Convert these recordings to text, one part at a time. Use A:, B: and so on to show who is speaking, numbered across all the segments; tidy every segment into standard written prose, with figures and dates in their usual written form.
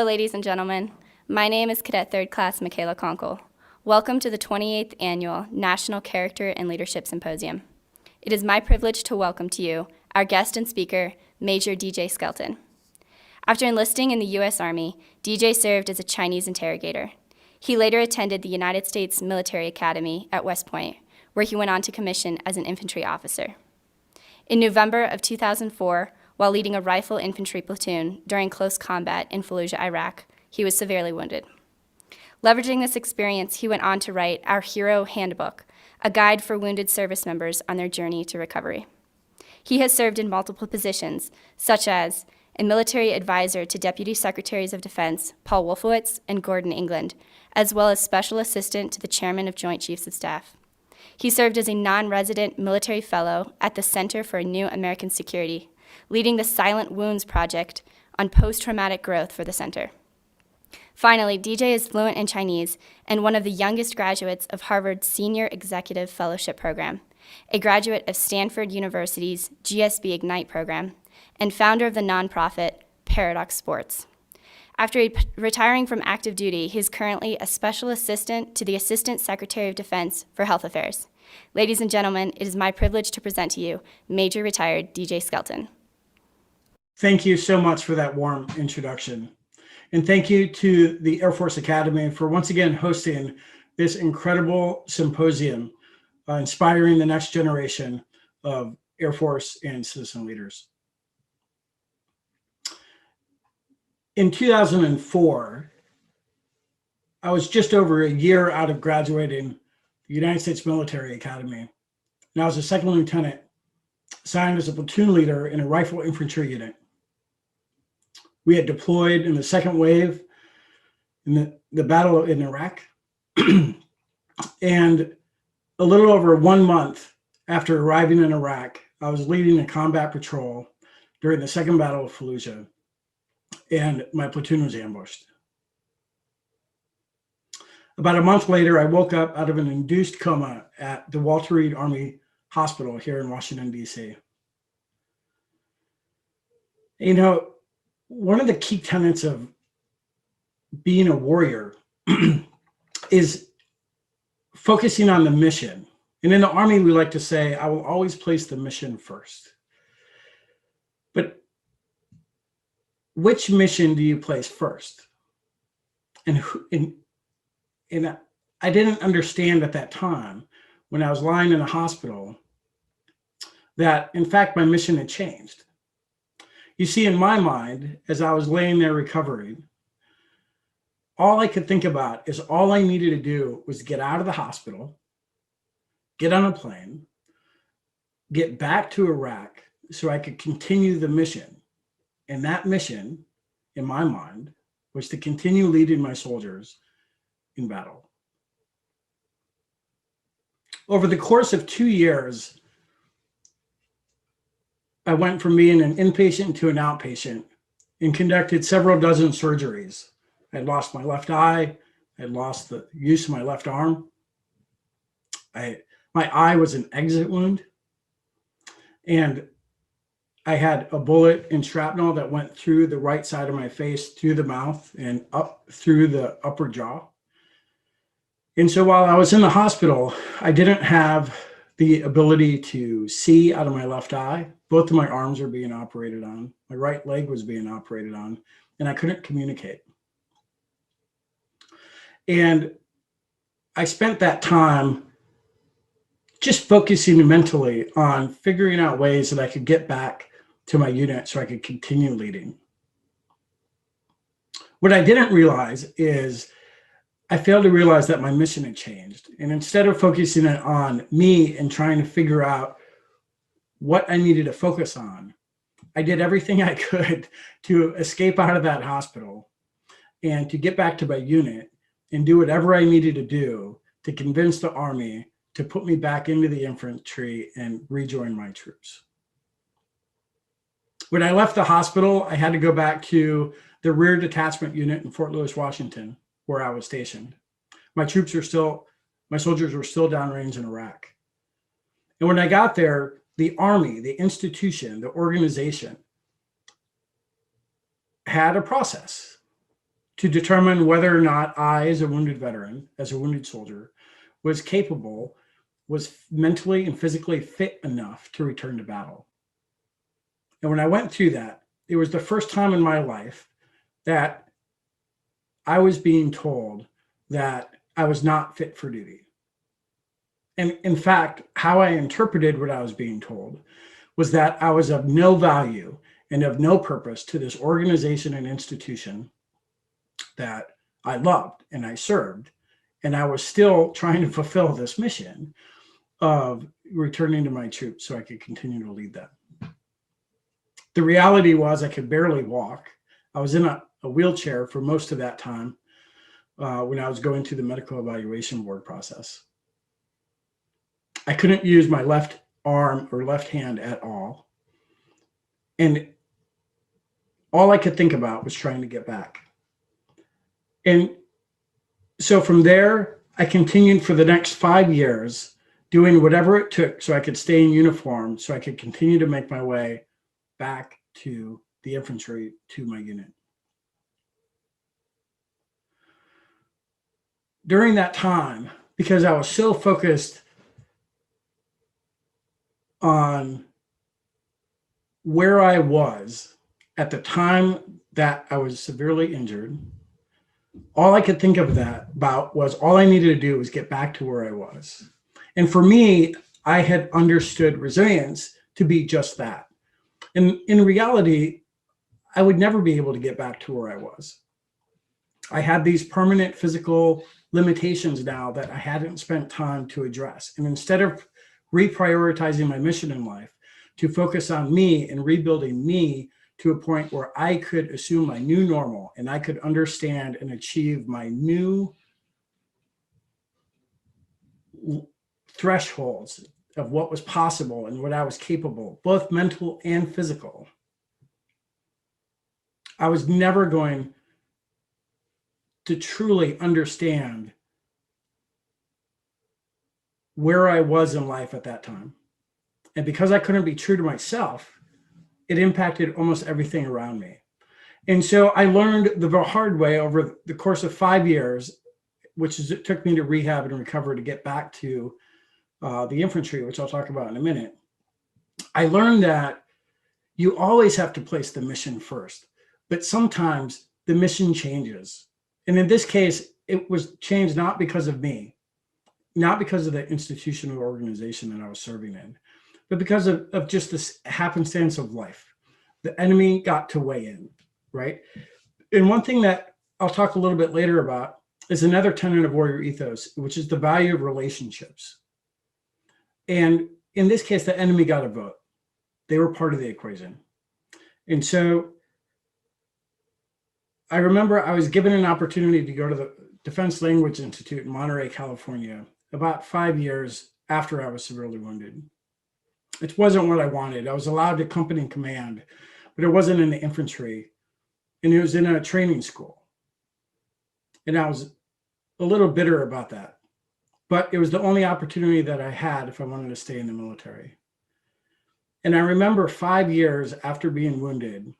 A: ladies and gentlemen. My name is Cadet 3rd Class Michaela Conkle. Welcome to the 28th Annual National Character and Leadership Symposium. It is my privilege to welcome to you our guest and speaker, Major DJ Skelton. After enlisting in the U.S. Army, DJ served as a Chinese interrogator. He later attended the United States Military Academy at West Point, where he went on to commission as an infantry officer. In November of 2004, while leading a rifle infantry platoon during close combat in Fallujah, Iraq, he was severely wounded. Leveraging this experience, he went on to write our Hero Handbook, a guide for wounded service members on their journey to recovery. He has served in multiple positions, such as a military advisor to Deputy Secretaries of Defense Paul Wolfowitz and Gordon England, as well as special assistant to the Chairman of Joint Chiefs of Staff. He served as a non-resident military fellow at the Center for New American Security, leading the Silent Wounds Project on post-traumatic growth for the center. Finally, DJ is fluent in Chinese and one of the youngest graduates of Harvard's Senior Executive Fellowship Program, a graduate of Stanford University's GSB Ignite program, and founder of the nonprofit Paradox Sports. After retiring from active duty, he is currently a special assistant to the Assistant Secretary of Defense for Health Affairs. Ladies and gentlemen, it is my privilege to present to you Major Retired DJ Skelton.
B: Thank you so much for that warm introduction. And thank you to the Air Force Academy for once again hosting this incredible symposium, inspiring the next generation of Air Force and citizen leaders. In 2004, I was just over a year out of graduating the United States Military Academy, and I was a second lieutenant assigned as a platoon leader in a rifle infantry unit. We had deployed in the second wave in the battle in Iraq. And a little over 1 month after arriving in Iraq, I was leading a combat patrol during the second battle of Fallujah, and my platoon was ambushed. About a month later, I woke up out of an induced coma at the Walter Reed Army Hospital here in Washington, D.C. You know, one of the key tenets of being a warrior is focusing on the mission. And in the Army, we like to say, I will always place the mission first. But which mission do you place first? And I didn't understand at that time, when I was lying in a hospital, that in fact my mission had changed. You see, in my mind, as I was laying there recovering, all I could think about is all I needed to do was get out of the hospital, get on a plane, get back to Iraq so I could continue the mission. And that mission, in my mind, was to continue leading my soldiers in battle. Over the course of 2 years, I went from being an inpatient to an outpatient and conducted several dozen surgeries. I had lost my left eye. I had lost the use of my left arm. My eye was an exit wound. And I had a bullet and shrapnel that went through the right side of my face, through the mouth, and up through the upper jaw. And so while I was in the hospital, I didn't have the ability to see out of my left eye. Both of my arms were being operated on. My right leg was being operated on, and I couldn't communicate. And I spent that time just focusing mentally on figuring out ways that I could get back to my unit so I could continue leading. What I didn't realize is I failed to realize that my mission had changed. And instead of focusing it on me and trying to figure out what I needed to focus on, I did everything I could to escape out of that hospital and to get back to my unit and do whatever I needed to do to convince the Army to put me back into the infantry and rejoin my troops. When I left the hospital, I had to go back to the rear detachment unit in Fort Lewis, Washington, where I was stationed. My soldiers were still downrange in Iraq. And when I got there, the Army, the institution, the organization had a process. to determine whether or not I, as a wounded veteran, as a wounded soldier, was capable, was mentally and physically fit enough to return to battle. And when I went through that, it was the first time in my life that I was being told that I was not fit for duty. And in fact, how I interpreted what I was being told was that I was of no value and of no purpose to this organization and institution that I loved and I served. And I was still trying to fulfill this mission of returning to my troops so I could continue to lead them. The reality was I could barely walk. I was in a wheelchair for most of that time when I was going through the medical evaluation board process. I couldn't use my left arm or left hand at all. And all I could think about was trying to get back. And so from there, I continued for the next 5 years doing whatever it took so I could stay in uniform, so I could continue to make my way back to the infantry, to my unit. During that time, because I was so focused on where I was at the time that I was severely injured, all I could think of that about was all I needed to do was get back to where I was. And for me, I had understood resilience to be just that. And in reality, I would never be able to get back to where I was. I had these permanent physical limitations now that I hadn't spent time to address. And instead of reprioritizing my mission in life to focus on me and rebuilding me to a point where I could assume my new normal and I could understand and achieve my new thresholds of what was possible and what I was capable, both mental and physical, I was never going to truly understand where I was in life at that time. And because I couldn't be true to myself, it impacted almost everything around me. And so I learned the hard way over the course of 5 years, which is, it took me to rehab and recover to get back to the infantry, which I'll talk about in a minute. I learned that you always have to place the mission first, but sometimes the mission changes. And in this case, it was changed not because of me, not because of the institution or organization that I was serving in, but because of just this happenstance of life. The enemy got to weigh in, right? And one thing that I'll talk a little bit later about is another tenet of warrior ethos, which is the value of relationships. And in this case, the enemy got a vote. They were part of the equation. And so I remember I was given an opportunity to go to the Defense Language Institute in Monterey, California, about 5 years after I was severely wounded. It wasn't what I wanted. I was allowed to company command, but it wasn't in the infantry, and it was in a training school. And I was a little bitter about that, but it was the only opportunity that I had if I wanted to stay in the military. And I remember 5 years after being wounded,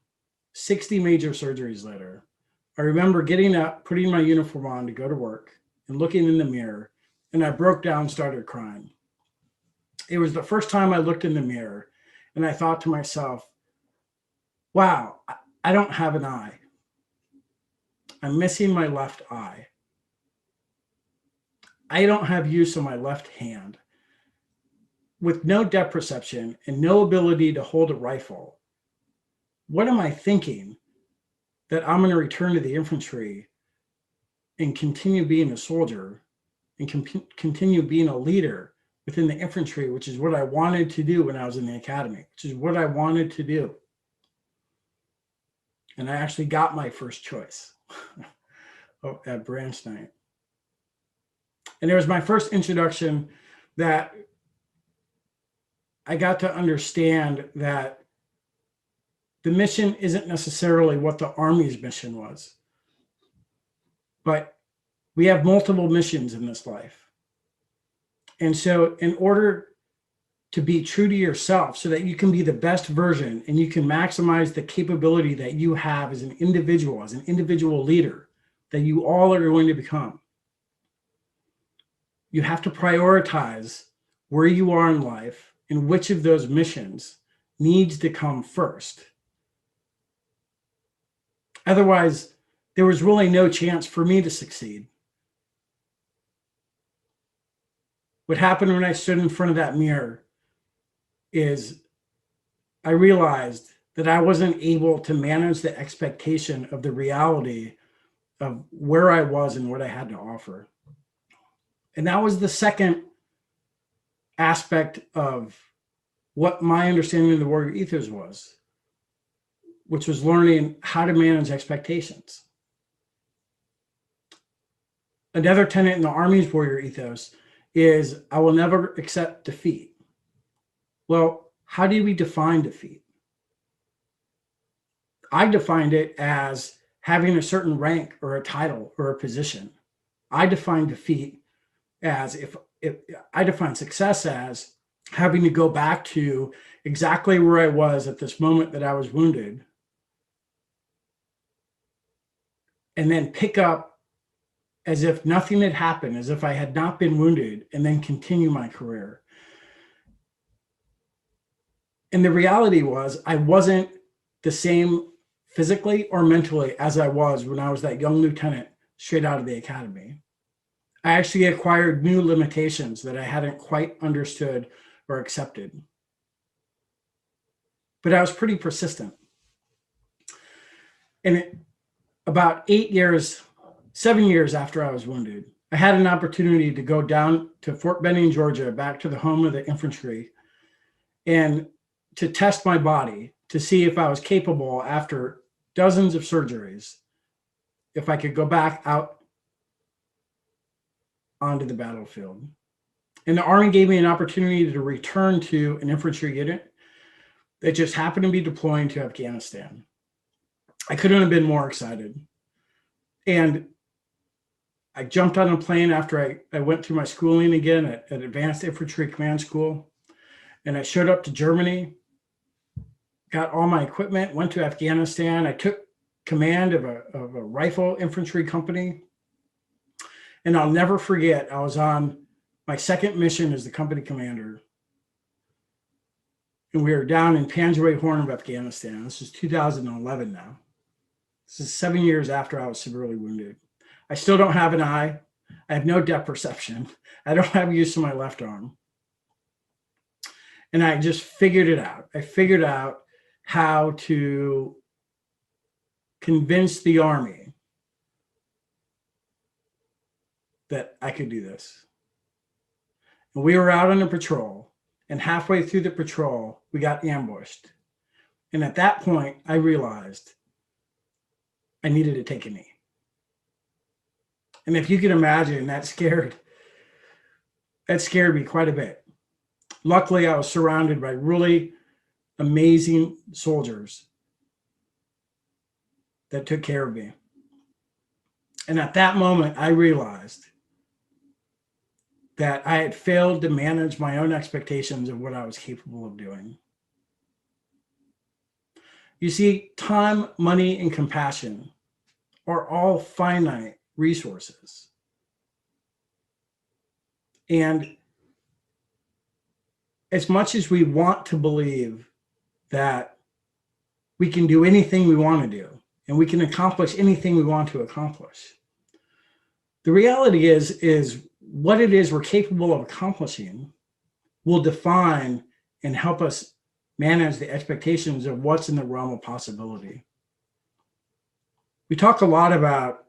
B: 60 major surgeries later, I remember getting up, putting my uniform on to go to work and looking in the mirror, and I broke down, started crying. It was the first time I looked in the mirror and I thought to myself, wow, I don't have an eye. I'm missing my left eye. I don't have use of my left hand. With no depth perception and no ability to hold a rifle, what am I thinking that I'm going to return to the infantry and continue being a soldier and continue being a leader within the infantry, which is what I wanted to do when I was in the academy, which is what I wanted to do. And I actually got my first choice at branch night. And it was my first introduction that I got to understand that the mission isn't necessarily what the Army's mission was, but we have multiple missions in this life. And so in order to be true to yourself so that you can be the best version and you can maximize the capability that you have as an individual leader, that you all are going to become. You have to prioritize where you are in life and which of those missions needs to come first. Otherwise, there was really no chance for me to succeed. What happened when I stood in front of that mirror is I realized that I wasn't able to manage the expectation of the reality of where I was and what I had to offer. And that was the second aspect of what my understanding of the warrior ethos was, which was learning how to manage expectations. Another tenet in the Army's warrior ethos is I will never accept defeat. Well, how do we define defeat? I defined it as having a certain rank or a title or a position. I define defeat as if I define success as having to go back to exactly where I was at this moment that I was wounded, and then pick up as if nothing had happened, as if I had not been wounded, and then continue my career. And the reality was I wasn't the same physically or mentally as I was when I was that young lieutenant straight out of the academy. I actually acquired new limitations that I hadn't quite understood or accepted. But I was pretty persistent. And about 7 years after I was wounded, I had an opportunity to go down to Fort Benning, Georgia, back to the home of the infantry, and to test my body to see if I was capable, after dozens of surgeries, if I could go back out onto the battlefield. And the Army gave me an opportunity to return to an infantry unit that just happened to be deploying to Afghanistan. I couldn't have been more excited. And I jumped on a plane after I went through my schooling again at Advanced Infantry Command School. And I showed up to Germany, got all my equipment, went to Afghanistan. I took command of a rifle infantry company. And I'll never forget, I was on my second mission as the company commander. And we were down in Panjwayi Horn of Afghanistan. This is 2011 now. This is 7 years after I was severely wounded. I still don't have an eye. I have no depth perception. I don't have use of my left arm. And I just figured it out. I figured out how to convince the Army that I could do this. And we were out on a patrol, and halfway through the patrol, we got ambushed. And at that point, I realized I needed to take a knee. And if you can imagine, that scared me quite a bit. Luckily, I was surrounded by really amazing soldiers that took care of me. And at that moment, I realized that I had failed to manage my own expectations of what I was capable of doing. You see, time, money, and compassion are all finite resources. And as much as we want to believe that we can do anything we want to do and we can accomplish anything we want to accomplish, the reality is what it is we're capable of accomplishing will define and help us manage the expectations of what's in the realm of possibility. We talk a lot about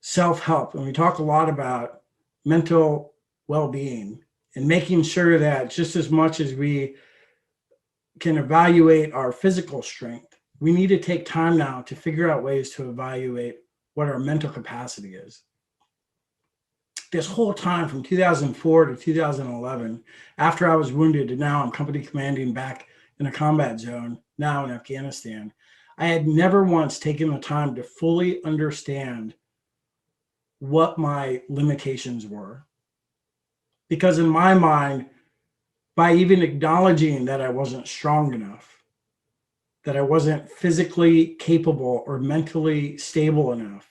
B: self-help, and we talk a lot about mental well-being and making sure that just as much as we can evaluate our physical strength, we need to take time now to figure out ways to evaluate what our mental capacity is. This whole time from 2004 to 2011, after I was wounded and now I'm company commanding back in a combat zone, now in Afghanistan, I had never once taken the time to fully understand what my limitations were. Because in my mind, by even acknowledging that I wasn't strong enough, that I wasn't physically capable or mentally stable enough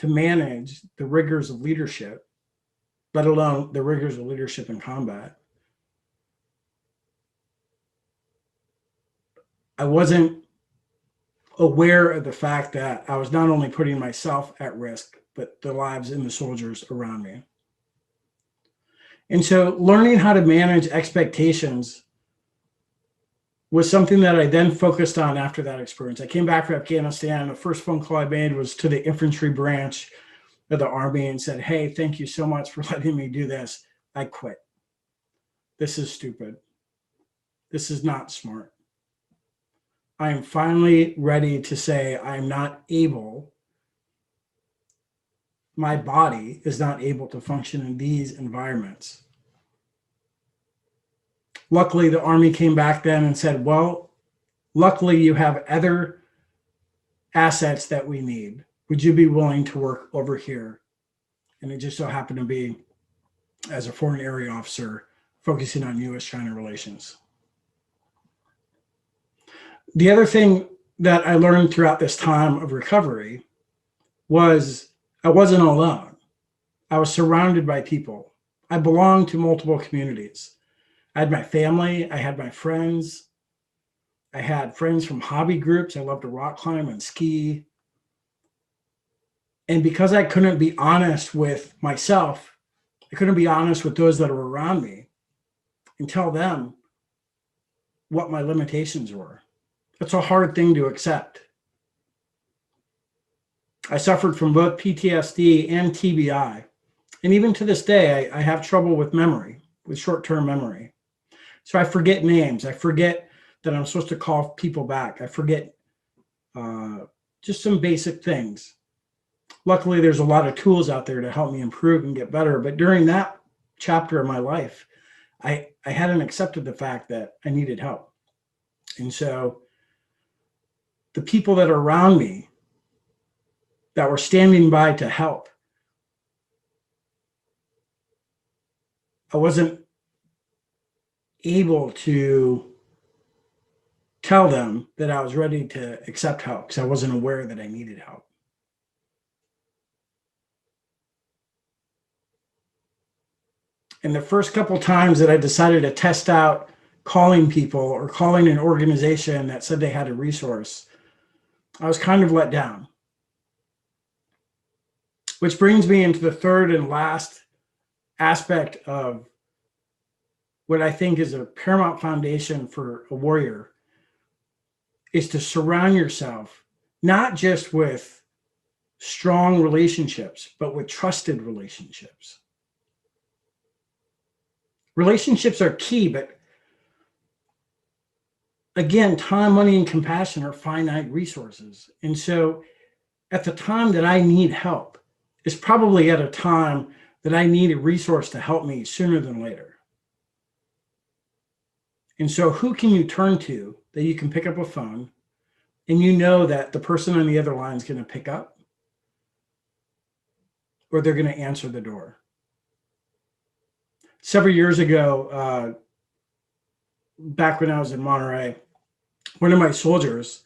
B: to manage the rigors of leadership, let alone the rigors of leadership in combat. I wasn't aware of the fact that I was not only putting myself at risk, but the lives of the soldiers around me. And so learning how to manage expectations was something that I then focused on after that experience. I came back from Afghanistan. The first phone call I made was to the infantry branch of the Army and said, "Hey, thank you so much for letting me do this. I quit. This is stupid. This is not smart. I am finally ready to say I'm not able, my body is not able to function in these environments." Luckily, the Army came back then and said, "Well, luckily you have other assets that we need. Would you be willing to work over here?" And it just so happened to be as a foreign area officer focusing on US-China relations. The other thing that I learned throughout this time of recovery was I wasn't alone. I was surrounded by people. I belonged to multiple communities. I had my family, I had my friends. I had friends from hobby groups. I loved to rock climb and ski. And because I couldn't be honest with myself, I couldn't be honest with those that were around me and tell them what my limitations were. That's a hard thing to accept. I suffered from both PTSD and TBI. And even to this day, I have trouble with memory, with short-term memory. So I forget names. I forget that I'm supposed to call people back. I forget just some basic things. Luckily, there's a lot of tools out there to help me improve and get better. But during that chapter of my life, I hadn't accepted the fact that I needed help. And so the people that are around me that were standing by to help, I wasn't able to tell them that I was ready to accept help because I wasn't aware that I needed help. And the first couple times that I decided to test out calling people or calling an organization that said they had a resource, I was kind of let down. Which brings me into the third and last aspect of what I think is a paramount foundation for a warrior, is to surround yourself not just with strong relationships, but with trusted relationships. Relationships are key, but again, time, money, and compassion are finite resources. And so at the time that I need help, it's probably at a time that I need a resource to help me sooner than later. And so who can you turn to that you can pick up a phone and you know that the person on the other line is going to pick up or they're going to answer the door? Several years ago, back when I was in Monterey, one of my soldiers,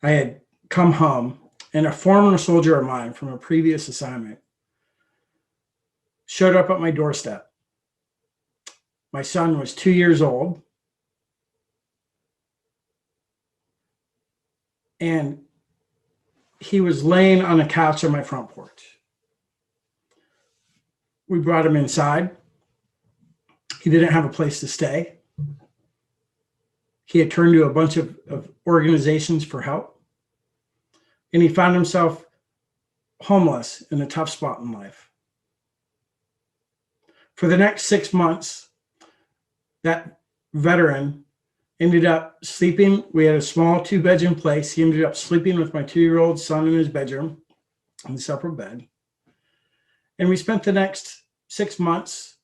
B: I had come home, and a former soldier of mine from a previous assignment showed up at my doorstep. My son was 2 years old, and he was laying on a couch on my front porch. We brought him inside. He didn't have a place to stay. He had turned to a bunch of organizations for help, and he found himself homeless in a tough spot in life. For the next 6 months, that veteran ended up sleeping. We had a small 2-bedroom place. He ended up sleeping with my 2-year-old son in his bedroom in a separate bed. And we spent the next 6 months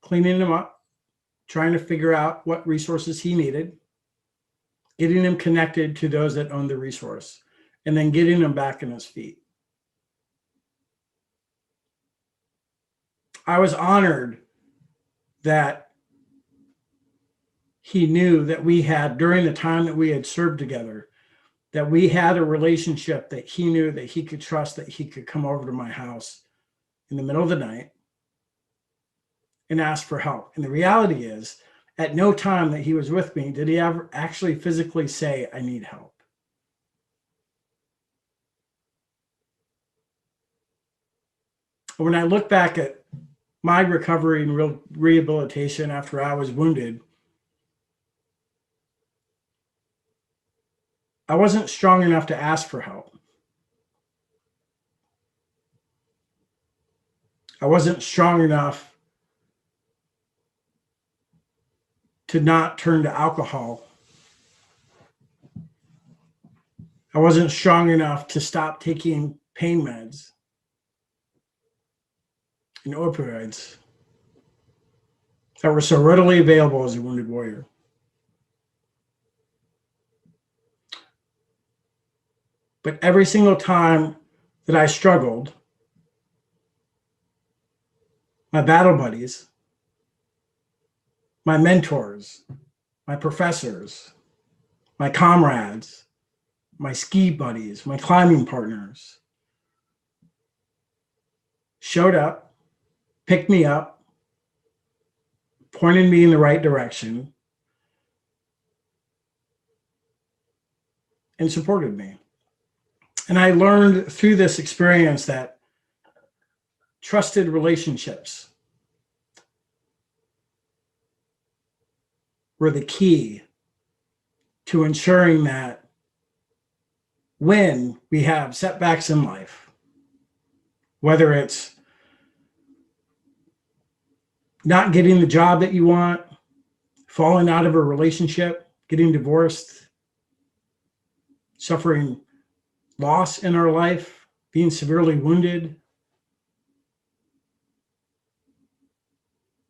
B: cleaning him up, trying to figure out what resources he needed, getting him connected to those that owned the resource, and then getting him back on his feet. I was honored that he knew that we had, during the time that we had served together, that we had a relationship, that he knew that he could trust, that he could come over to my house in the middle of the night and ask for help. And the reality is, at no time that he was with me did he ever actually physically say, I need help. When I look back at my recovery and rehabilitation after I was wounded, I wasn't strong enough to ask for help. I wasn't strong enough to not turn to alcohol. I wasn't strong enough to stop taking pain meds and opioids that were so readily available as a wounded warrior. But every single time that I struggled, my battle buddies, my mentors, my professors, my comrades, my ski buddies, my climbing partners showed up, picked me up, pointed me in the right direction, and supported me. And I learned through this experience that trusted relationships were the key to ensuring that when we have setbacks in life, whether it's not getting the job that you want, falling out of a relationship, getting divorced, suffering loss in our life, being severely wounded,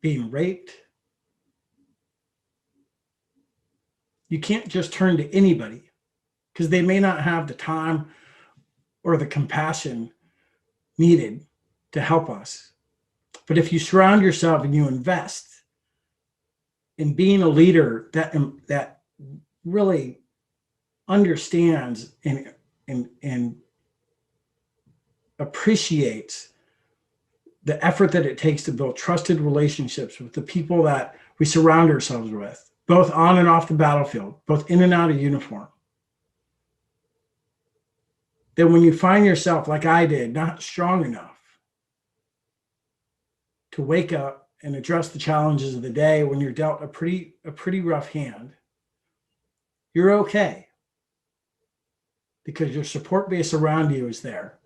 B: being raped, you can't just turn to anybody because they may not have the time or the compassion needed to help us. But if you surround yourself and you invest in being a leader that really understands and appreciates the effort that it takes to build trusted relationships with the people that we surround ourselves with, both on and off the battlefield, both in and out of uniform, then when you find yourself, like I did, not strong enough to wake up and address the challenges of the day, when you're dealt a pretty rough hand, you're okay because your support base around you is there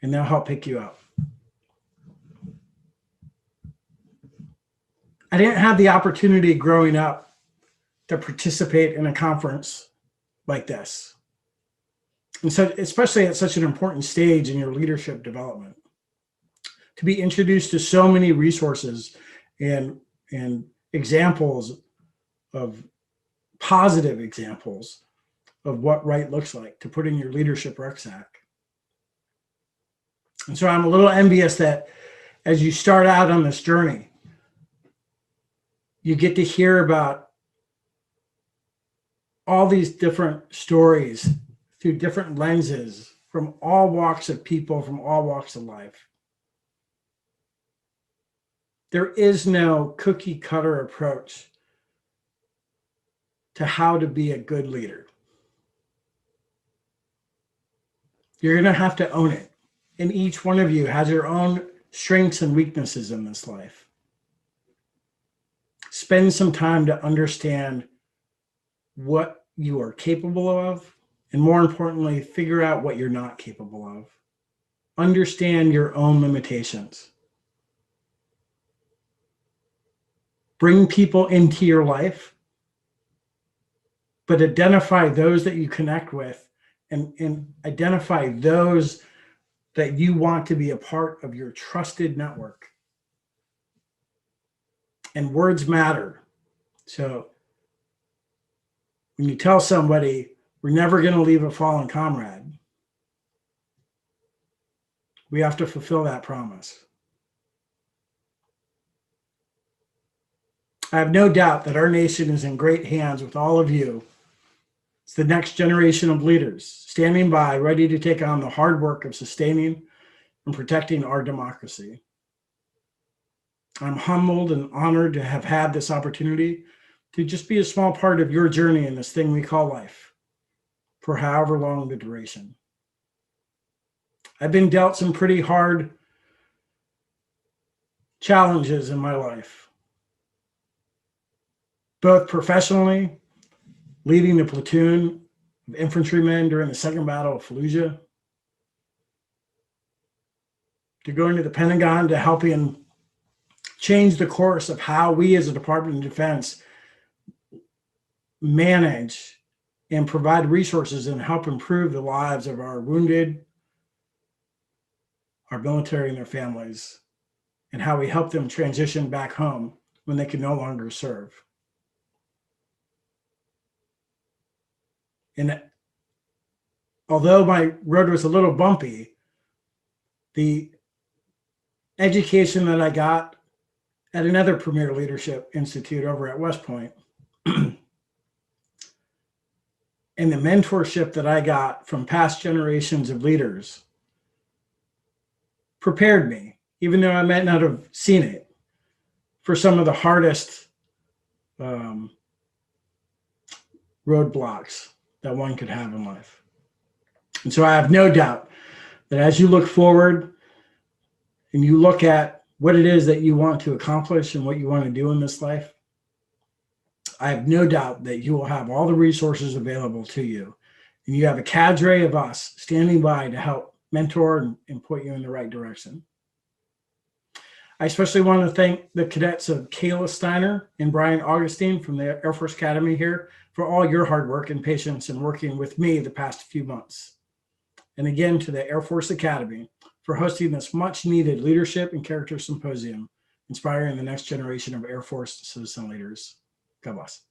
B: and they'll help pick you up. I didn't have the opportunity growing up to participate in a conference like this. And so, especially at such an important stage in your leadership development, to be introduced to so many resources and examples of positive examples of what right looks like to put in your leadership rucksack. And so I'm a little envious that as you start out on this journey, you get to hear about all these different stories through different lenses from all walks of people, from all walks of life. There is no cookie cutter approach to how to be a good leader. You're going to have to own it. And each one of you has your own strengths and weaknesses in this life. Spend some time to understand what you are capable of, and more importantly, figure out what you're not capable of. Understand your own limitations. Bring people into your life, but identify those that you connect with and identify those that you want to be a part of your trusted network. And words matter. So when you tell somebody, we're never going to leave a fallen comrade, we have to fulfill that promise. I have no doubt that our nation is in great hands with all of you It's the next generation of leaders standing by, ready to take on the hard work of sustaining and protecting our democracy. I'm humbled and honored to have had this opportunity to just be a small part of your journey in this thing we call life, for however long the duration. I've been dealt some pretty hard challenges in my life, both professionally, leading the platoon of infantrymen during the Second Battle of Fallujah, to going to the Pentagon to helping change the course of how we as a Department of Defense manage and provide resources and help improve the lives of our wounded, our military and their families, and how we help them transition back home when they can no longer serve. And although my road was a little bumpy, the education that I got at another premier leadership institute over at West Point and the mentorship that I got from past generations of leaders prepared me, even though I might not have seen it, for some of the hardest roadblocks that one could have in life. And so I have no doubt that as you look forward and you look at what it is that you want to accomplish and what you want to do in this life, I have no doubt that you will have all the resources available to you. And you have a cadre of us standing by to help mentor and point you in the right direction. I especially want to thank the cadets of Kayla Steiner and Brian Augustine from the Air Force Academy here for all your hard work and patience in working with me the past few months. And again, to the Air Force Academy for hosting this much needed leadership and character symposium, inspiring the next generation of Air Force citizen leaders. God bless.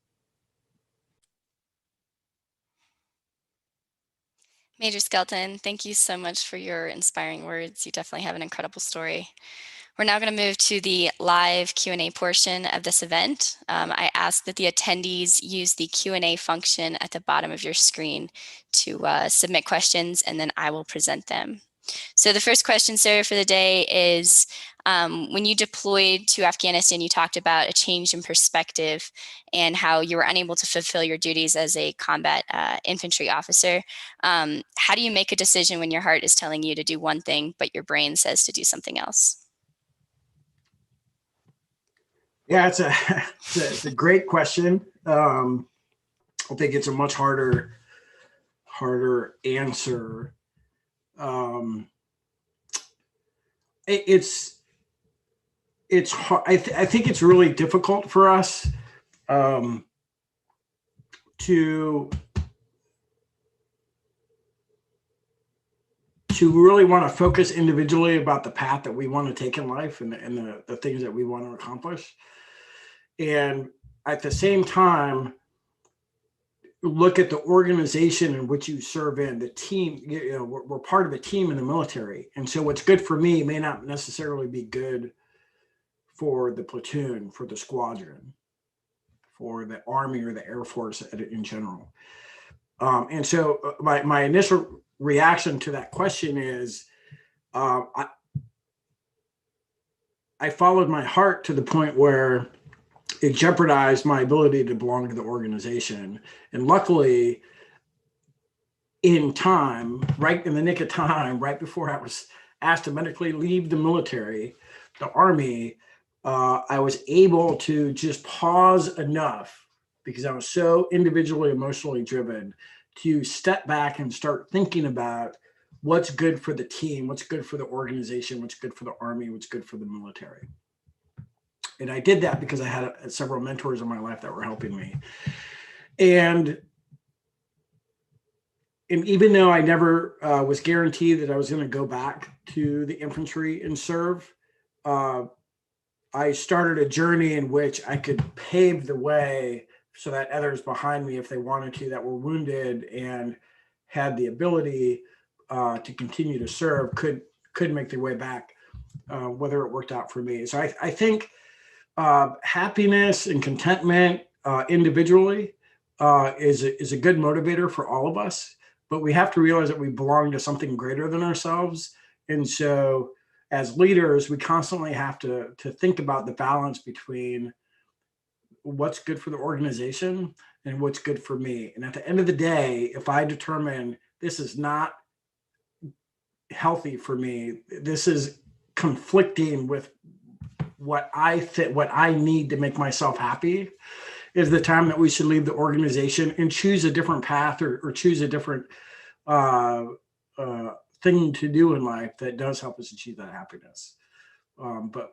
A: Major Skelton, thank you so much for your inspiring words. You definitely have an incredible story. We're now going to move to the live Q&A portion of this event. I ask that the attendees use the Q&A function at the bottom of your screen to submit questions, and then I will present them. So the first question, Sarah, for the day is, when you deployed to Afghanistan, you talked about a change in perspective and how you were unable to fulfill your duties as a combat infantry officer. How do you make a decision when your heart is telling you to do one thing, but your brain says to do something else?
B: Yeah, it's a great question. I think it's a much harder answer. It's hard. I think it's really difficult for us to really want to focus individually about the path that we want to take in life and the things that we want to accomplish. And at the same time, look at the organization in which you serve in, the team. We're part of a team in the military. And so what's good for me may not necessarily be good for the platoon, for the squadron, for the Army or the Air Force in general. And so my initial reaction to that question is, I followed my heart to the point where it jeopardized my ability to belong to the organization. And luckily, in time, right in the nick of time, right before I was asked to medically leave the military, the Army, I was able to just pause enough, because I was so individually, emotionally driven, to step back and start thinking about what's good for the team, what's good for the organization, what's good for the Army, what's good for the military. And I did that because I had several mentors in my life that were helping me. And even though I never was guaranteed that I was going to go back to the infantry and serve, I started a journey in which I could pave the way so that others behind me, if they wanted to, that were wounded and had the ability to continue to serve, could make their way back, whether it worked out for me. So I think happiness and contentment individually is a good motivator for all of us, but we have to realize that we belong to something greater than ourselves. And so as leaders, we constantly have to think about the balance between what's good for the organization and what's good for me. And at the end of the day, if I determine this is not healthy for me, this is conflicting with what I need to make myself happy, is the time that we should leave the organization and choose a different path, or choose a different thing to do in life that does help us achieve that happiness. But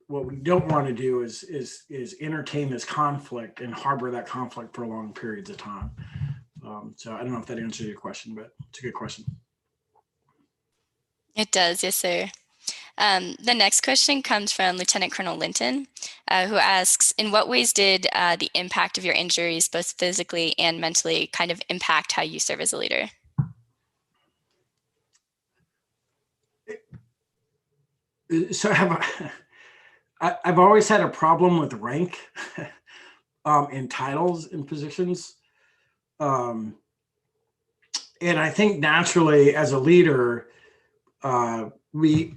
B: what we don't want to do is entertain this conflict and harbor that conflict for long periods of time. So I don't know if that answers your question, but it's a good question.
A: It does, yes, sir. The next question comes from Lieutenant Colonel Linton, who asks, in what ways did the impact of your injuries, both physically and mentally, kind of impact how you serve as a leader?
B: So I've always had a problem with rank in titles and positions. And I think naturally as a leader, we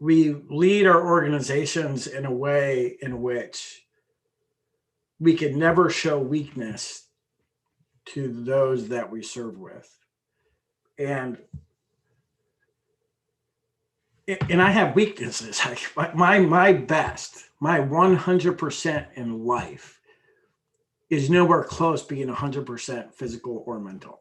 B: lead our organizations in a way in which we can never show weakness to those that we serve with. And I have weaknesses. My best, my 100% in life is nowhere close being 100% physical or mental.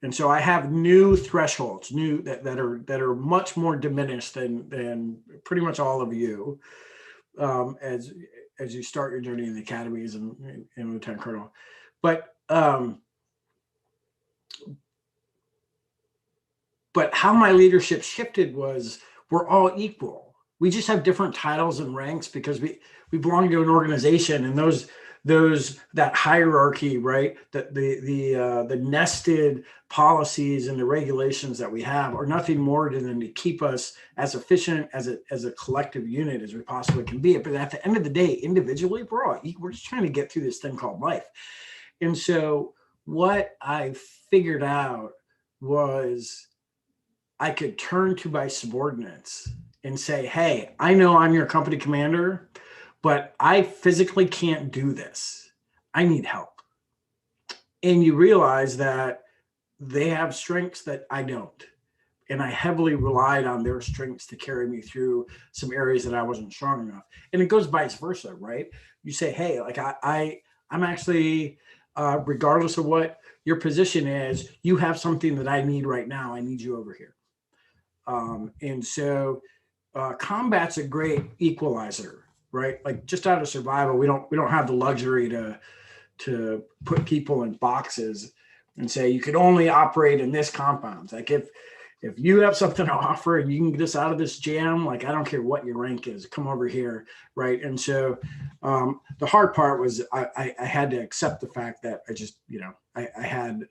B: And so I have new thresholds, that are much more diminished than pretty much all of you, as you start your journey in the academies and Lieutenant Colonel. But how my leadership shifted was, we're all equal. We just have different titles and ranks because we belong to an organization, and that hierarchy, right? That the nested policies and the regulations that we have are nothing more than to keep us as efficient as a collective unit as we possibly can be. But at the end of the day, individually, we're just trying to get through this thing called life. And so what I figured out was I could turn to my subordinates and say, hey, I know I'm your company commander, but I physically can't do this. I need help. And you realize that they have strengths that I don't. And I heavily relied on their strengths to carry me through some areas that I wasn't strong enough. And it goes vice versa, right? You say, hey, like I'm actually, regardless of what your position is, you have something that I need right now. I need you over here. And so combat's a great equalizer, right? Like just out of survival, we don't have the luxury to put people in boxes and say you can only operate in this compound. Like if you have something to offer and you can get us out of this jam, like I don't care what your rank is, come over here, right? And so the hard part was I had to accept the fact that I just, I had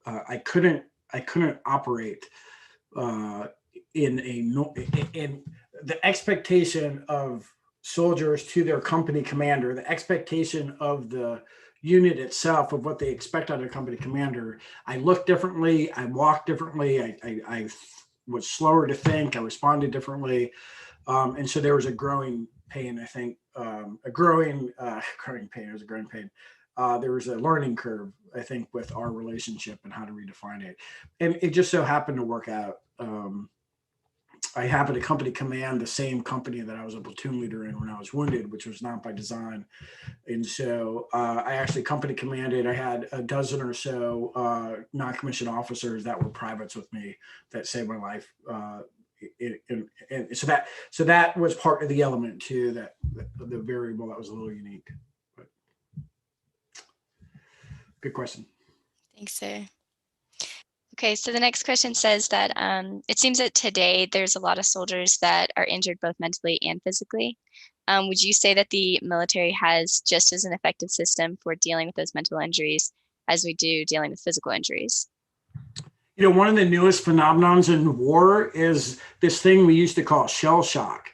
B: I couldn't operate in the expectation of soldiers to their company commander, the expectation of the unit itself, of what they expect out of a company commander. I looked differently. I walked differently. I was slower to think. I responded differently. And so there was a growing pain, I think, growing pain. It was a growing pain. There was a learning curve, I think, with our relationship and how to redefine it. And it just so happened to work out. I happened to company command the same company that I was a platoon leader in when I was wounded, which was not by design. And so I actually company commanded. I had a dozen or so non-commissioned officers that were privates with me that saved my life. And so that was part of the element too, that the variable that was a little unique. But good question.
A: Thanks, sir. Okay, so the next question says that it seems that today there's a lot of soldiers that are injured both mentally and physically. Would you say that the military has just as an effective system for dealing with those mental injuries as we do dealing with physical injuries?
B: One of the newest phenomenons in war is this thing we used to call shell shock.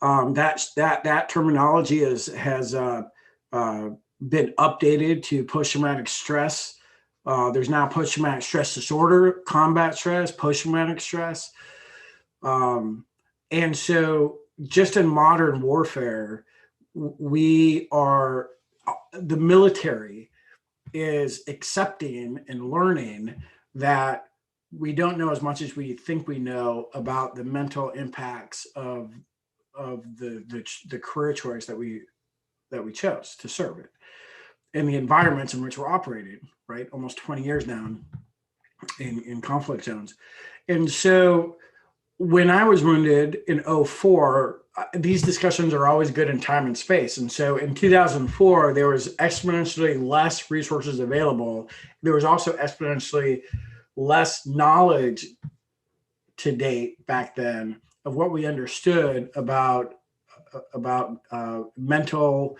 B: That terminology has been updated to post-traumatic stress. There's now post-traumatic stress disorder, combat stress, post-traumatic stress. And so just in modern warfare, the military is accepting and learning that we don't know as much as we think we know about the mental impacts of the career choice that we chose to serve it and the environments in which we're operating, right? Almost 20 years now in conflict zones. And so when I was wounded in 2004, these discussions are always good in time and space. And so in 2004, there was exponentially less resources available. There was also exponentially less knowledge to date back then of what we understood about mental,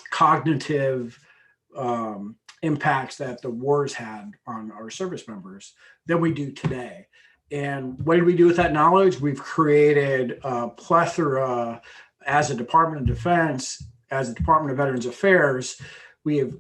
B: cognitive impacts that the wars had on our service members than we do today. And what did we do with that knowledge? We've created a plethora as a Department of Defense, as a Department of Veterans Affairs. We've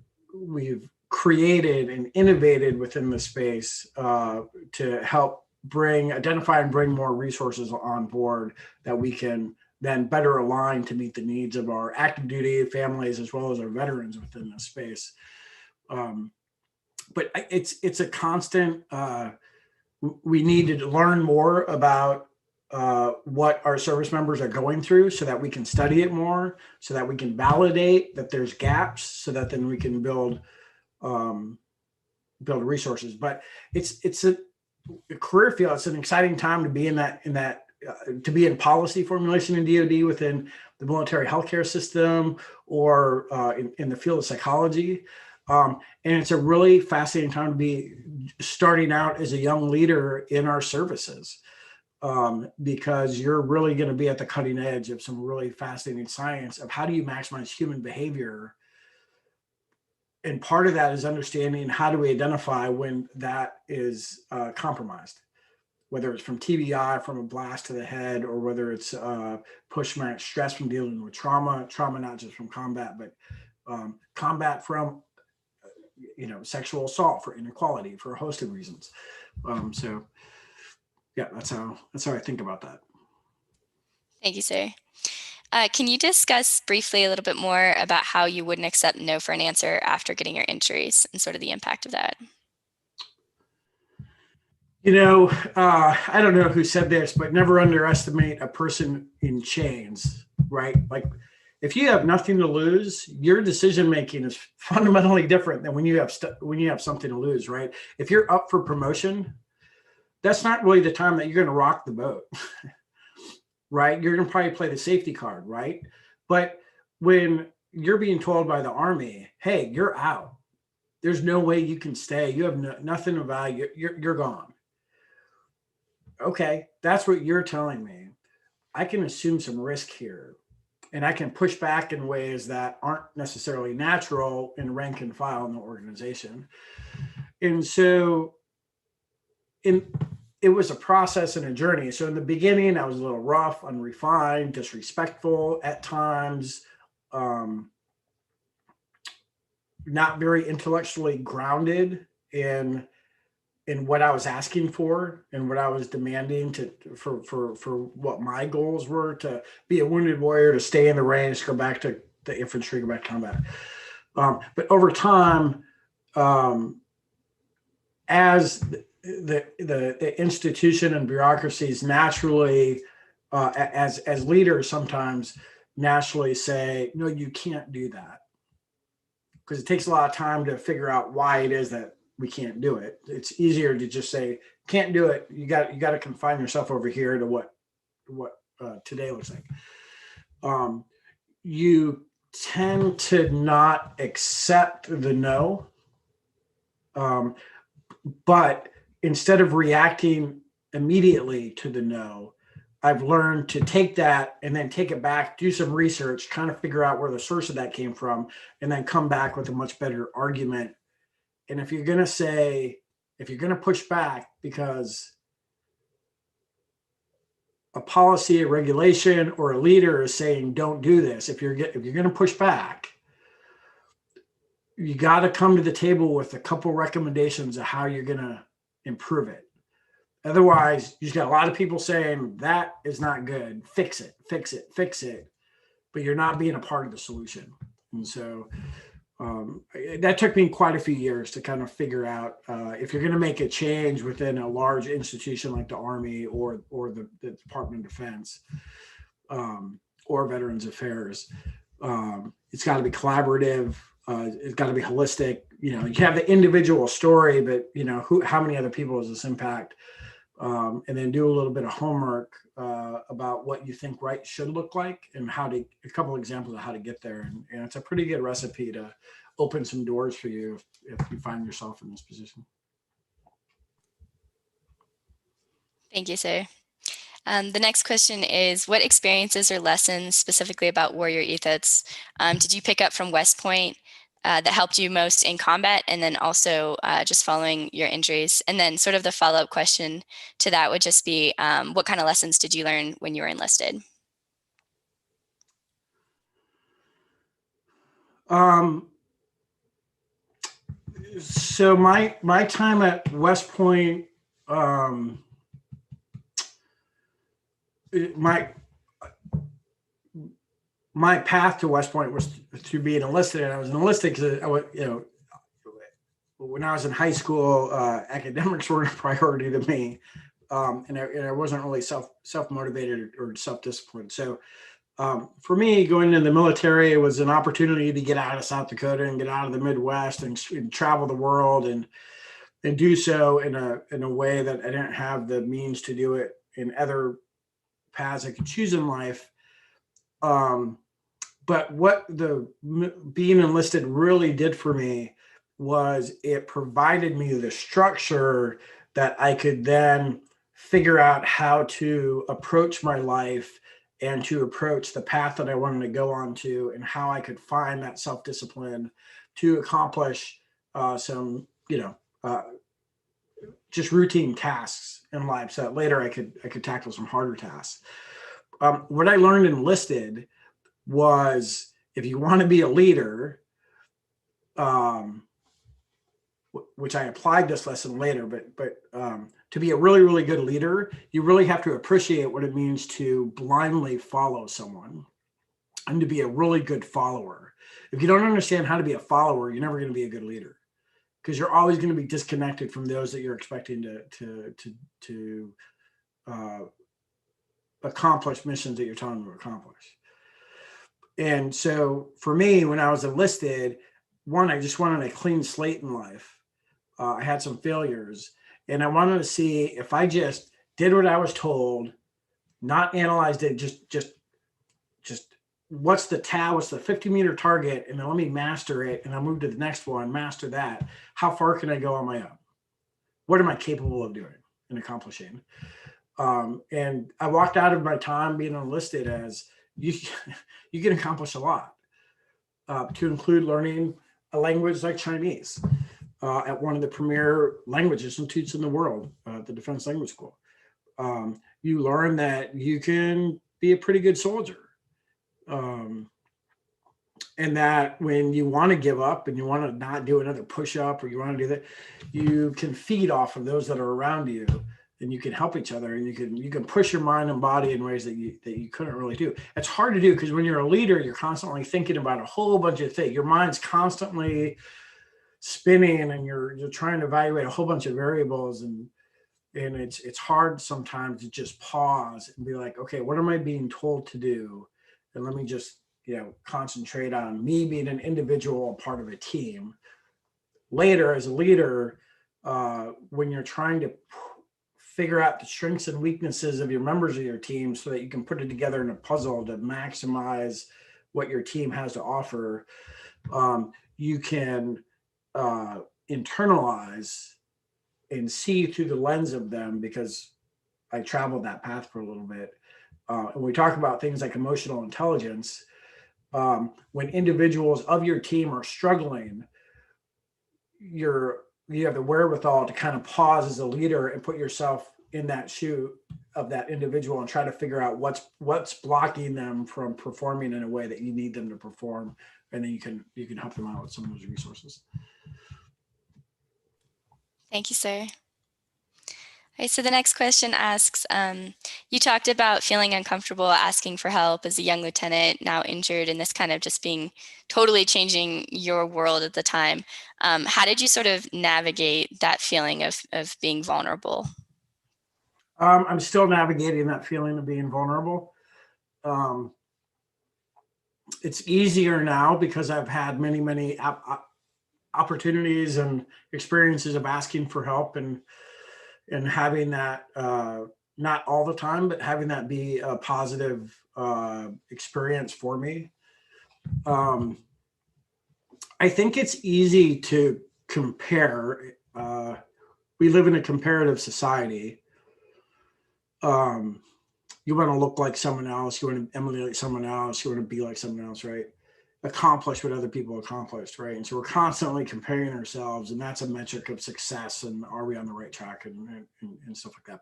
B: created and innovated within the space to help identify and bring more resources on board that we can then better align to meet the needs of our active duty families as well as our veterans within this space. But it's a constant. We need to learn more about what our service members are going through so that we can study it more, so that we can validate that there's gaps, so that then we can build resources. But it's a career field. It's an exciting time to be to be in policy formulation in DoD within the military healthcare system or in the field of psychology. And it's a really fascinating time to be starting out as a young leader in our services because you're really going to be at the cutting edge of some really fascinating science of how do you maximize human behavior. And part of that is understanding how do we identify when that is compromised, whether it's from TBI, from a blast to the head, or whether it's post-traumatic stress from dealing with trauma not just from combat, but combat from sexual assault, for inequality, for a host of reasons. So yeah, that's how I think about that.
A: Thank you, sir. Can you discuss briefly a little bit more about how you wouldn't accept no for an answer after getting your injuries and sort of the impact of that?
B: I don't know who said this, but never underestimate a person in chains, right? Like if you have nothing to lose, your decision-making is fundamentally different than when you have something to lose, right? If you're up for promotion, that's not really the time that you're going to rock the boat, right? You're going to probably play the safety card, right? But when you're being told by the Army, hey, you're out. There's no way you can stay. You have nothing of value. You're gone. Okay, that's what you're telling me. I can assume some risk here and I can push back in ways that aren't necessarily natural in rank and file in the organization. And so it was a process and a journey. So in the beginning, I was a little rough, unrefined, disrespectful at times, not very intellectually grounded in what I was asking for and what I was demanding for what my goals were to be a wounded warrior, to stay in the range, go back to the infantry, go back to combat. But over time, as the institution and bureaucracies naturally, as leaders, sometimes naturally say, no, you can't do that. Because it takes a lot of time to figure out why it is that we can't do it. It's easier to just say, can't do it. You got to confine yourself over here to what today looks like. You tend to not accept the no. But instead of reacting immediately to the no, I've learned to take that and then take it back, do some research, kind of figure out where the source of that came from, and then come back with a much better argument. And if you're going to push back because a policy, a regulation, or a leader is saying, don't do this, if you're going to push back, you got to come to the table with a couple recommendations of how you're going to improve it. Otherwise, you just got a lot of people saying that is not good. Fix it, fix it, fix it. But you're not being a part of the solution. And so that took me quite a few years to kind of figure out if you're going to make a change within a large institution like the Army or the Department of Defense or Veterans Affairs, it's got to be collaborative. It's got to be holistic. You have the individual story, but how many other people does this impact? And then do a little bit of homework about what you think right should look like and a couple examples of how to get there. And it's a pretty good recipe to open some doors for you if you find yourself in this position.
A: Thank you, sir. The next question is, what experiences or lessons specifically about warrior ethos did you pick up from West Point that helped you most in combat, and then also just following your injuries? And then sort of the follow-up question to that would just be, what kind of lessons did you learn when you were enlisted?
B: So my time at West Point, my path to West Point was through being enlisted, and I was enlisted because when I was in high school, academics weren't a priority to me, and I wasn't really self-motivated or self-disciplined. So for me, going into the military was an opportunity to get out of South Dakota and get out of the Midwest and travel the world and do so in a way that I didn't have the means to do it in other paths I could choose in life. But what being enlisted really did for me was it provided me the structure that I could then figure out how to approach my life and to approach the path that I wanted to go on to, and how I could find that self-discipline to accomplish some, just routine tasks in life, so that later I could tackle some harder tasks. What I learned enlisted was, if you want to be a leader, which I applied this lesson later, but to be a really, really good leader, you really have to appreciate what it means to blindly follow someone and to be a really good follower. If you don't understand how to be a follower, you're never going to be a good leader, because you're always going to be disconnected from those that you're expecting to accomplish missions that you're telling them to accomplish. And so for me, when I was enlisted, I just wanted a clean slate in life. I had some failures, and I wanted to see if I just did what I was told, not analyzed it, just what's the 50-meter target, and then let me master it, and I'll move to the next one, master that. How far can I go on my own? What am I capable of doing and accomplishing? And I walked out of my time being enlisted as you can accomplish a lot, to include learning a language like Chinese at one of the premier language institutes in the world, the Defense Language School. You learn that you can be a pretty good soldier. And that when you want to give up and you want to not do another push-up, or you want to do that, you can feed off of those that are around you, and you can help each other, and you can push your mind and body in ways that you couldn't really do. It's hard to do because when you're a leader, you're constantly thinking about a whole bunch of things. Your mind's constantly spinning, and you're trying to evaluate a whole bunch of variables, and it's hard sometimes to just pause and be like, okay, what am I being told to do? And let me just concentrate on me being an individual, part of a team. Later, as a leader, when you're trying to figure out the strengths and weaknesses of your members of your team so that you can put it together in a puzzle to maximize what your team has to offer, you can internalize and see through the lens of them, because I traveled that path for a little bit. And we talk about things like emotional intelligence. When individuals of your team are struggling, you have the wherewithal to kind of pause as a leader and put yourself in that shoe of that individual and try to figure out what's blocking them from performing in a way that you need them to perform, and then you can help them out with some of those resources.
A: Thank you, sir. Okay, so the next question asks, you talked about feeling uncomfortable asking for help as a young lieutenant, now injured, and this kind of just being totally changing your world at the time. How did you sort of navigate that feeling of being vulnerable?
B: I'm still navigating that feeling of being vulnerable. It's easier now because I've had many opportunities and experiences of asking for help and having that, not all the time, but having that be a positive experience for me. I think it's easy to compare. We live in a comparative society. You want to look like someone else. You want to emulate someone else. You want to be like someone else, right? Accomplish what other people accomplished, right? And so we're constantly comparing ourselves, and that's a metric of success. And are we on the right track and stuff like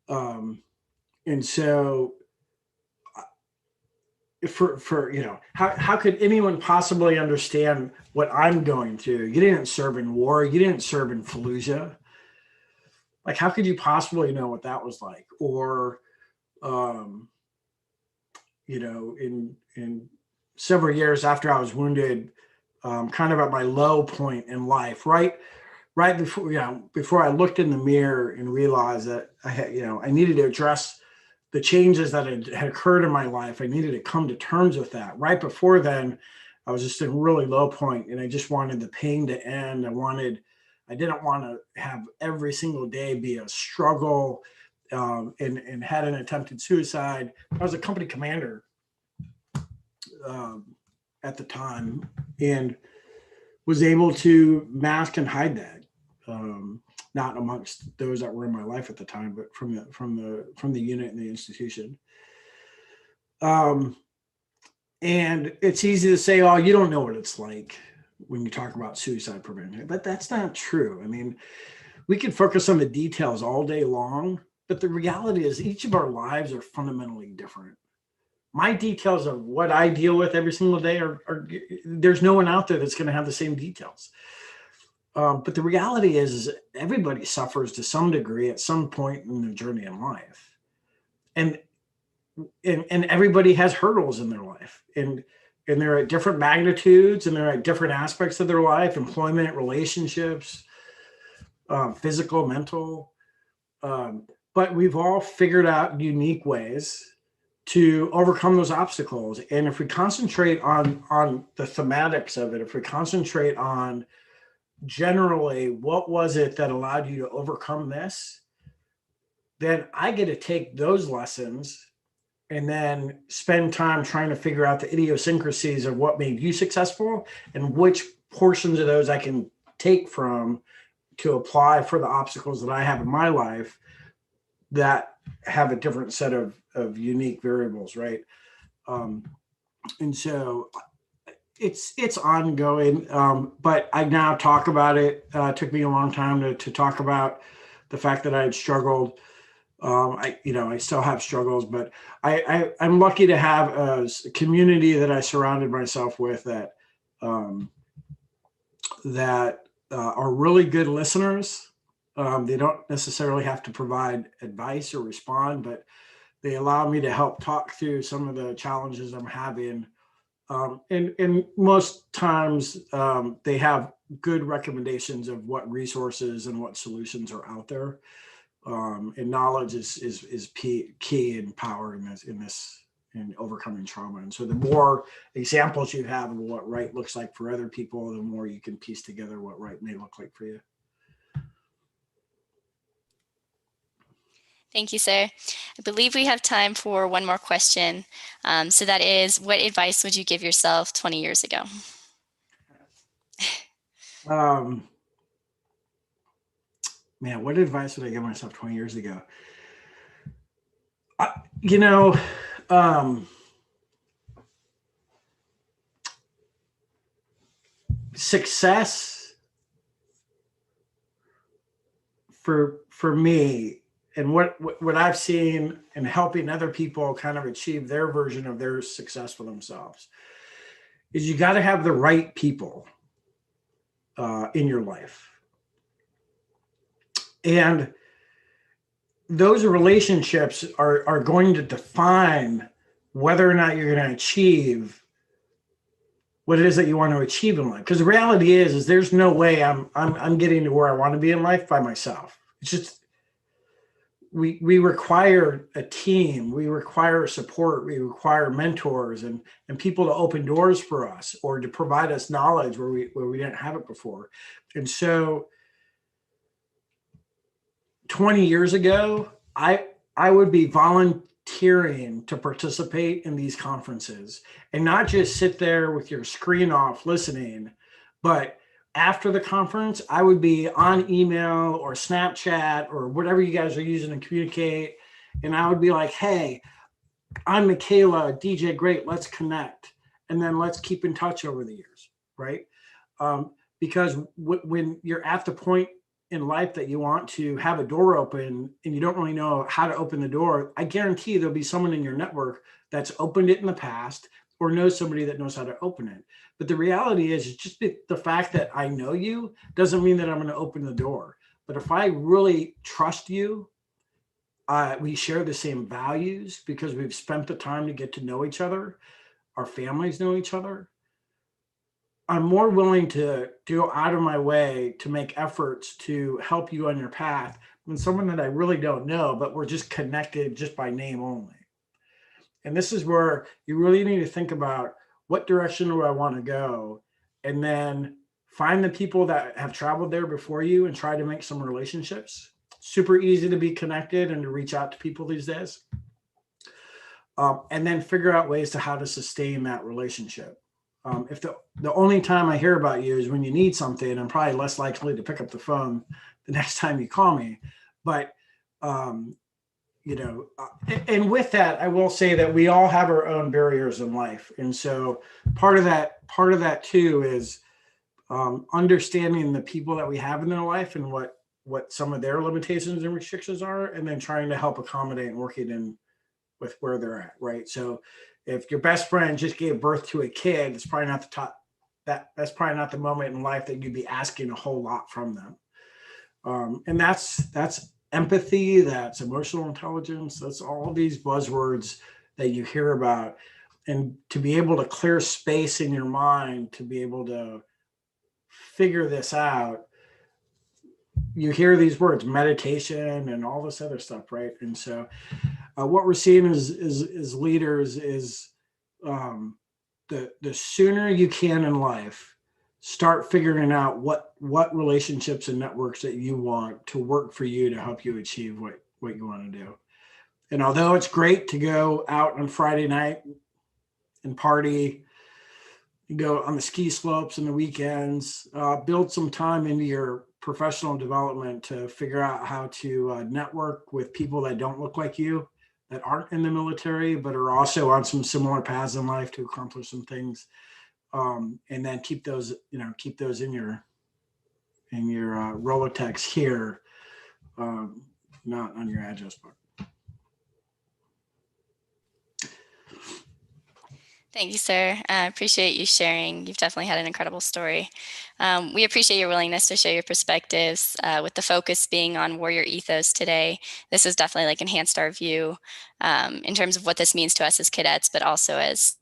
B: that. And so for how could anyone possibly understand what I'm going through? You didn't serve in war. You didn't serve in Fallujah. Like, how could you possibly know what that was like? Or, in several years after I was wounded, kind of at my low point in life, right before I looked in the mirror and realized that I had, I needed to address the changes that had occurred in my life. I needed to come to terms with that. Right before then, I was just in a really low point, and I just wanted the pain to end. I didn't want to have every single day be a struggle, and had an attempted suicide. I was a company commander at the time, and was able to mask and hide that. Not amongst those that were in my life at the time, but from the unit and the institution. And it's easy to say, "Oh, you don't know what it's like," when you talk about suicide prevention, but that's not true. I mean, we could focus on the details all day long, but the reality is each of our lives are fundamentally different. My details of what I deal with every single day are there's no one out there that's going to have the same details. But the reality is everybody suffers to some degree at some point in their journey in life. And everybody has hurdles in their life. And they're at different magnitudes, and they're at different aspects of their life: employment, relationships, physical, mental. But we've all figured out unique ways to overcome those obstacles. And if we concentrate on the thematics of it, if we concentrate on generally what was it that allowed you to overcome this, then I get to take those lessons and then spend time trying to figure out the idiosyncrasies of what made you successful and which portions of those I can take from to apply for the obstacles that I have in my life that have a different set of unique variables, right? And so it's ongoing, but I now talk about it. It took me a long time to talk about the fact that I had struggled. I still have struggles, but I'm lucky to have a community that I surrounded myself with that are really good listeners. They don't necessarily have to provide advice or respond, but they allow me to help talk through some of the challenges I'm having. And most times they have good recommendations of what resources and what solutions are out there. And knowledge is key and power in overcoming trauma. And so the more examples you have of what right looks like for other people, the more you can piece together what right may look like for you.
A: Thank you, sir. I believe we have time for one more question. So that is, what advice would you give yourself 20 years ago?
B: Man, what advice would I give myself 20 years ago? Success for me, and what I've seen in helping other people kind of achieve their version of their success for themselves, is you got to have the right people in your life. And those relationships are going to define whether or not you're going to achieve what it is that you want to achieve in life. Because the reality is there's no way I'm getting to where I want to be in life by myself. It's just we require a team, we require support, we require mentors and people to open doors for us or to provide us knowledge where we didn't have it before. And so 20 years ago, I would be volunteering to participate in these conferences and not just sit there with your screen off listening, but after the conference, I would be on email or Snapchat or whatever you guys are using to communicate. And I would be like, hey, I'm Michaela, DJ Great, let's connect. And then let's keep in touch over the years, right? Because when you're at the point in life that you want to have a door open and you don't really know how to open the door, I guarantee there'll be someone in your network that's opened it in the past or knows somebody that knows how to open it. But the reality is just the fact that I know you doesn't mean that I'm going to open the door. But if I really trust you, we share the same values because we've spent the time to get to know each other. Our families know each other. I'm more willing to go out of my way to make efforts to help you on your path than someone that I really don't know, but we're just connected just by name only. And this is where you really need to think about what direction do I want to go, and then find the people that have traveled there before you and try to make some relationships. Super easy to be connected and to reach out to people these days. And then figure out ways to how to sustain that relationship. If the only time I hear about you is when you need something, I'm probably less likely to pick up the phone the next time you call me. But, and with that, I will say that we all have our own barriers in life. And so part of that too is understanding the people that we have in their life and what some of their limitations and restrictions are, and then trying to help accommodate and work it in with where they're at, right? So if your best friend just gave birth to a kid, it's probably not that's probably not the moment in life that you'd be asking a whole lot from them. And that's empathy, that's emotional intelligence, that's all these buzzwords that you hear about. And to be able to clear space in your mind, to be able to figure this out, you hear these words, meditation and all this other stuff, right? And so what we're seeing is leaders is the sooner you can in life, start figuring out what relationships and networks that you want to work for you to help you achieve what you want to do. And although it's great to go out on Friday night and party, you go on the ski slopes on the weekends, build some time into your professional development to figure out how to network with people that don't look like you, that aren't in the military, but are also on some similar paths in life to accomplish some things. And then keep those in your Rolodex here, not on your address book.
A: Thank you, sir. I appreciate you sharing. You've definitely had an incredible story. We appreciate your willingness to share your perspectives, with the focus being on warrior ethos today. This has definitely enhanced our view in terms of what this means to us as cadets, but also as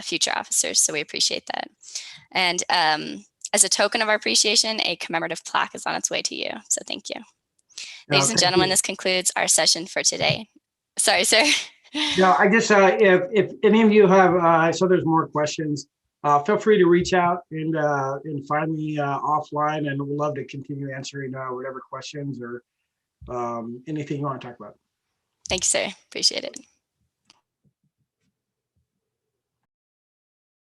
A: future officers. So we appreciate that. And as a token of our appreciation, a commemorative plaque is on its way to you. So thank you. Ladies and gentlemen, this concludes our session for today. Sorry, sir.
B: No, I just, if any of you have, I saw there's more questions, feel free to reach out and find me offline, and we'd love to continue answering whatever questions or anything you want to talk about.
A: Thank you, sir. Appreciate it.